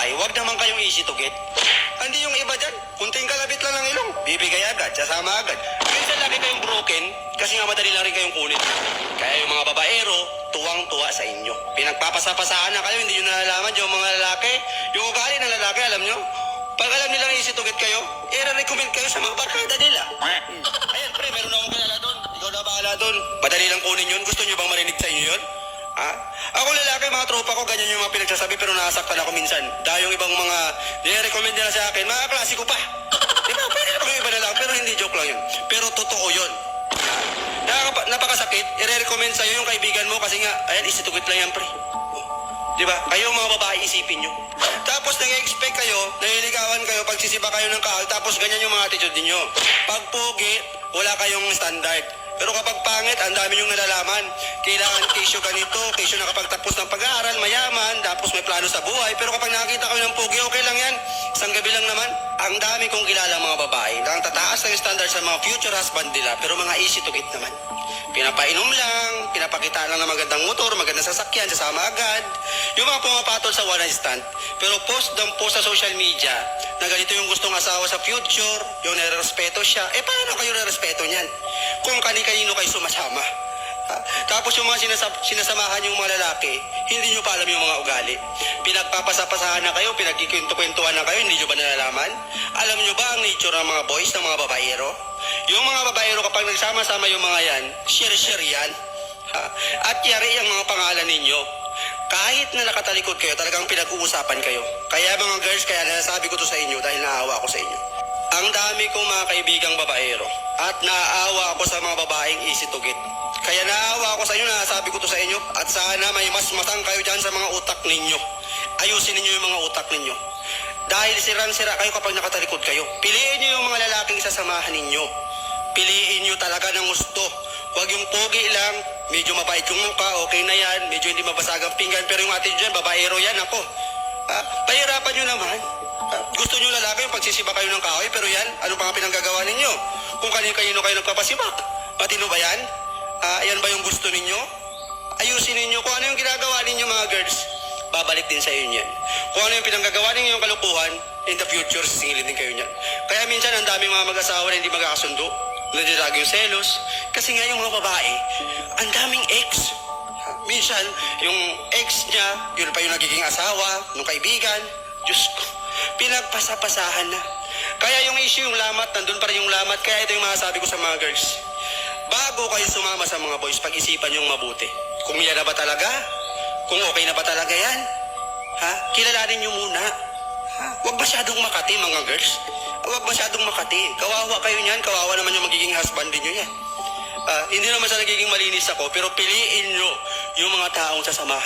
babae, wag naman kayong easy to get. Hindi yung iba dyan, kunting kalabit lang ng ilong, bibigay agad, sasama agad. Minsan lagi kayong broken, kasi nga madali lang rin kayong kunin. Kaya yung mga babaero, tuwang-tuwa sa inyo. Pinagpapasapasahan na kayo, hindi nyo nalalaman yung mga lalaki. Yung ugali ng lalaki, alam nyo? Pag alam nilang easy to get kayo, i-recommend kayo sa mga barkada nila. Ayan, pre, meron akong kilala doon. Ikaw na bahala doon. Madali lang kunin yun. Gusto nyo bang marinig sa inyo yun? Ha? Ako lalaki, mga tropa ko, ganyan yung mga pinagsasabi, pero nasaktan ako minsan. Dahil yung ibang mga nire-recommend nila sa akin, mga klasiko pa. Diba? Pwede naman yung iba na lang, pero hindi joke lang yun. Pero totoo yun. Napakasakit, i-recommend sa'yo yung kaibigan mo kasi nga, ayan, isitugit lang yan, pre. Diba? Kayo mga babae, isipin nyo. Tapos nag-expect kayo, naliligawan kayo, pagsisiba kayo ng kahal, tapos ganyan yung mga attitude ninyo. Pag pogi, wala kayong standard. Pero kapag pangit, ang dami yung nalalaman. Kailangan kesyo ganito, kesyo nakapagtapos ng pag-aaral, mayaman, tapos may plano sa buhay. Pero kapag nakakita kayo ng pogi, okay lang yan. Isang gabi lang naman. Ang dami kong kilala mga babae. Ang tataas ng standard sa mga future husband nila, pero mga easy to get naman. Pinapainom lang, pinapakita lang ng magandang motor, magandang sasakyan, sasama agad. Yung mga pumapatol sa one night stand. Pero post ng post sa social media na ganito yung gustong asawa sa future, yung nare-respeto siya. Paano kayo nare-respeto niyan? Kung kani-kanino kayo sumasama. Tapos yung mga sinasamahan yung mga lalaki, hindi nyo pa alam yung mga ugali. Pinagpapasapasahan na kayo, pinagkikwento-kwentuhan na kayo, hindi nyo ba nalalaman? Alam nyo ba ang nature ng mga boys, ng mga babaero? Yung mga babaero kapag nagsama-sama yung mga yan, share-share yan. At yari ang mga pangalan ninyo. Kahit na nakatalikod kayo, talagang pinag-uusapan kayo. Kaya mga girls, kaya nasasabi ko to sa inyo dahil naawa ako sa inyo. Ang dami kong mga kaibigang babaero at naaawa ako sa mga babaeng easy to get. Kaya naawa ako sa inyo, nasasabi ko to sa inyo at sana may mas matang kayo dyan sa mga utak ninyo. Ayusin ninyo yung mga utak ninyo. Dahil sirang-sira kayo kapag nakatalikod kayo. Piliin nyo yung mga lalaking sasamahan ninyo. Piliin nyo talaga ng gusto. Huwag yung pogi lang, medyo mabait yung mukha, okay na yan, medyo hindi mabasagang pinggan, pero yung atin dyan, babaero yan, ako. Pahirapan nyo naman. Gusto nyo lalaki yung pagsisiba kayo ng kahoy, pero yan, ano pa nga pinanggagawa ninyo? Kung kanino kayo nagpapasibak, patino ba yan? Yan ba yung gusto ninyo? Ayusin ninyo kung ano yung ginagawa ninyo mga girls. Babalik din sa inyo yan. Kung ano yung pinanggagawa ninyo yung kalukuhan, in the future, sisingilin din kayo niyan. Kaya minsan ang daming mga mag-asawa na hindi magkakasundo. Nandiyan lagi yung selos. Kasi nga yung mga babae, ang daming ex. Minsan, yung ex niya, yun pa yung nagiging asawa, nung kaibigan. Diyos ko, pinagpasapasahan na. Kaya yung issue, yung lamat, nandun pa rin yung lamat. Kaya ito yung masasabi ko sa mga girls. Bago kayo sumama sa mga boys, pag-isipan yung mabuti. Kung yan na ba talaga? Kung okay na ba talaga yan? Kilalanin nyo muna. Huwag masyadong makati, mga girls. Huwag masyadong makati. Kawawa kayo niyan. Kawawa naman yung magiging husband din nyo yan. Hindi naman sa nagiging malinis ako, pero piliin nyo yung mga taong sasamahan.